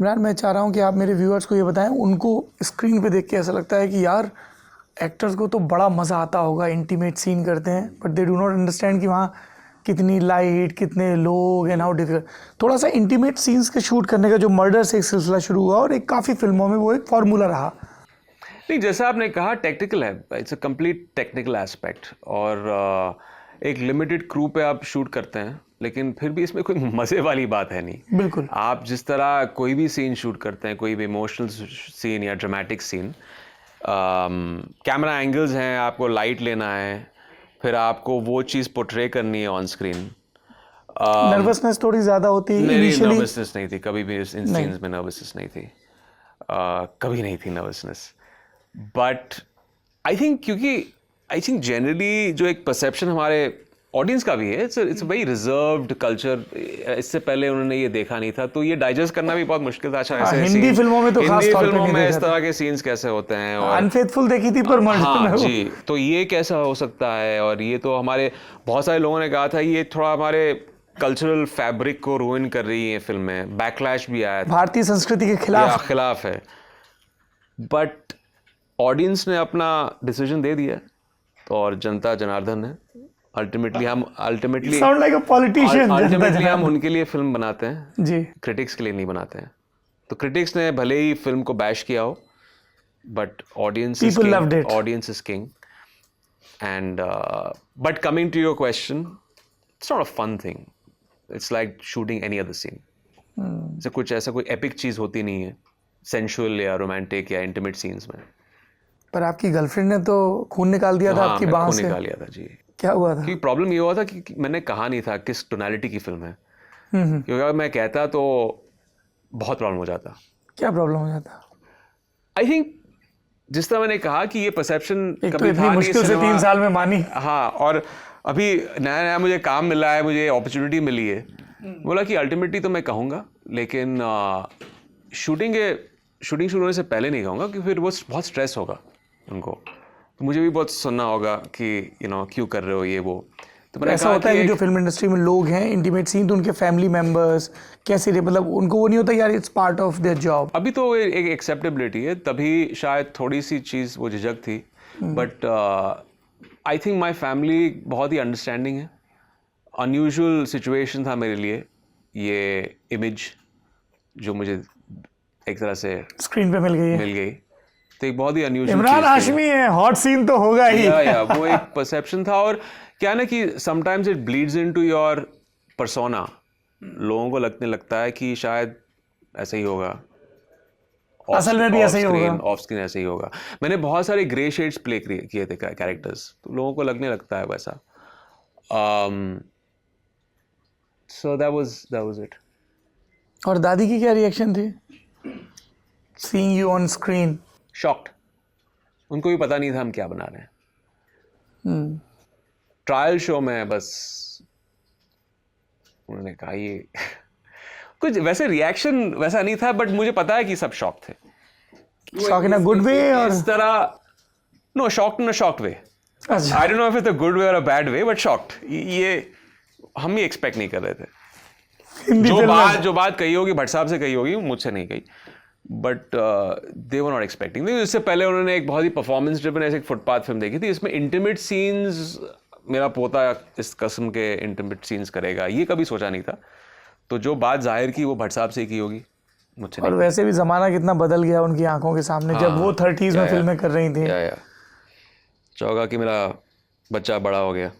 इमरान, मैं चाह रहा हूँ कि आप मेरे व्यूअर्स को ये बताएं, उनको स्क्रीन पे देख के ऐसा लगता है कि यार एक्टर्स को तो बड़ा मज़ा आता होगा, इंटीमेट सीन करते हैं, but they do not understand कि वहाँ कितनी लाइट, कितने लोग एंड हाउ डिफिकल्ट। थोड़ा सा इंटीमेट सीन्स के शूट करने का जो मर्डर से एक सिलसिला शुरू हुआ और एक काफ़ी फिल्मों में वो एक फार्मूला रहा। नहीं, जैसा आपने कहा टेक्निकल है, it's a complete technical aspect, और एक लिमिटेड क्रू पे आप शूट करते हैं, लेकिन फिर भी इसमें कोई मज़े वाली बात है नहीं। बिल्कुल। आप जिस तरह कोई भी सीन शूट करते हैं, कोई भी इमोशनल सीन या ड्रामेटिक सीन, कैमरा एंगल्स हैं, आपको लाइट लेना है, फिर आपको वो चीज़ पोर्ट्रे करनी है ऑन स्क्रीन। नर्वसनेस थोड़ी ज़्यादा होती है इनिशियली? नर्वसनेस नहीं थी कभी भी, इन सीन्स में नर्वसनेस नहीं थी, कभी नहीं थी नर्वसनेस। बट आई थिंक, क्योंकि आई थिंक जनरली जो एक परसेप्शन हमारे ऑडियंस का भी है, इट्स वेरी रिजर्व्ड कल्चर। इससे पहले उन्होंने ये देखा नहीं था, तो ये डाइजेस्ट करना भी बहुत मुश्किल था। अच्छा, ऐसे हिंदी फिल्मों में तो खास हिंदी तौर पे फिल्मों नहीं में देखा इस तरह के सीन्स कैसे होते हैं, और अनफेथफुल देखी थी पर मर्डर हाँ में वो। जी, तो ये कैसा हो सकता है। और ये तो हमारे बहुत सारे लोगों ने कहा था ये थोड़ा हमारे कल्चरल फैब्रिक को रूइन कर रही है फिल्में, बैकलैश भी आया था, भारतीय संस्कृति के खिलाफ है। बट ऑडियंस ने अपना डिसीजन दे दिया, और जनता जनार्दन है। Ultimately sound like a politician. हम उनके लिए फिल्म बनाते हैं जी, क्रिटिक्स के लिए नहीं बनाते हैं। तो क्रिटिक्स ने भले ही फिल्म को बैश किया हो, but audience is king. And but coming to your question, it's not a fun thing, it's like shooting any other scene. जैसे कुछ ऐसा कोई एपिक चीज होती नहीं है सेंशुअल या रोमांटिक या इंटीमेट सीन्स में। पर आपकी गर्लफ्रेंड ने तो खून निकाल दिया था आपकी बांह से। खून निकाल लिया था जी। क्या हुआ था? क्योंकि प्रॉब्लम ये हुआ था कि मैंने कहा नहीं था किस टोनैलिटी की फिल्म है, क्योंकि अगर मैं कहता तो बहुत प्रॉब्लम हो जाता। क्या प्रॉब्लम हो जाता? आई थिंक जिस तरह मैंने कहा कि ये परसेप्शन कभी तो इतनी मुश्किल से 3 साल में मानी। हाँ, और अभी नया नया मुझे काम मिला है, मुझे अपॉर्चुनिटी मिली है, बोला कि अल्टीमेटली तो मैं कहूँगा, लेकिन शूटिंग शुरू होने से पहले नहीं कहूँगा, क्योंकि फिर वो बहुत स्ट्रेस होगा उनको, तो मुझे भी बहुत सुनना होगा कि क्यों कर रहे हो ये वो। तो मैंने ऐसा होता है कि जो फिल्म इंडस्ट्री में लोग हैं, इंटीमेट सीन, तो उनके फैमिली मेंबर्स कैसे, मतलब उनको वो नहीं होता यार it's part of their job. अभी तो एक एक्सेप्टेबिलिटी है, तभी शायद थोड़ी सी चीज़ वो झिझक थी, but I think my family बहुत ही अंडरस्टैंडिंग है। अनयूजुअल सिचुएशन था मेरे लिए, ये इमेज जो मुझे एक तरह से स्क्रीन पे मिल गई, तो एक बहुत ही अनयूजुअल इमरान हाशमी है, हॉट सीन तो होगा ही। या वो एक परसेप्शन था। और क्या ना कि sometimes it bleeds into your persona. लोगों को लगने लगता है कि शायद ऐसा ही होगा, असल में भी ऐसा ही होगा, ऑफ स्क्रीन ऐसा ही होगा। मैंने बहुत सारे ग्रे शेड्स प्ले किए थे कैरेक्टर्स, तो लोगों को लगने लगता है वैसा। So that was it. और दादी की क्या रिएक्शन थी seeing you on screen? Shocked. उनको भी पता नहीं था हम क्या बना रहे हैं। ट्रायल शो में बस उन्होंने कहा ये कुछ वैसे रिएक्शन वैसा नहीं था, बट मुझे पता है कि सब शॉक थे। शॉक इन अ गुड वे और इस तरह? No, shocked in a shocked way. I don't know if it's a good way और a bad way, but shocked. ये हम ही एक्सपेक्ट नहीं कर रहे थे। जो बात कही होगी भट्ट साहब से कही होगी, मुझसे नहीं कही, but they were not expecting. इससे पहले उन्होंने एक बहुत ही परफॉर्मेंस ड्रिवन ऐसे एक फुटपाथ फिल्म देखी थी, इसमें इंटीमेट सीन्स, मेरा पोता इस किस्म के इंटीमेट सीन्स करेगा, ये कभी सोचा नहीं था। तो जो बात जाहिर की वो भट्ट साहब से की होगी, मुझसे और वैसे भी ज़माना कितना बदल गया उनकी आंखों के सामने। जब वो 30s में फिल्में कर रही थी, चाहोगा कि मेरा बच्चा बड़ा हो गया।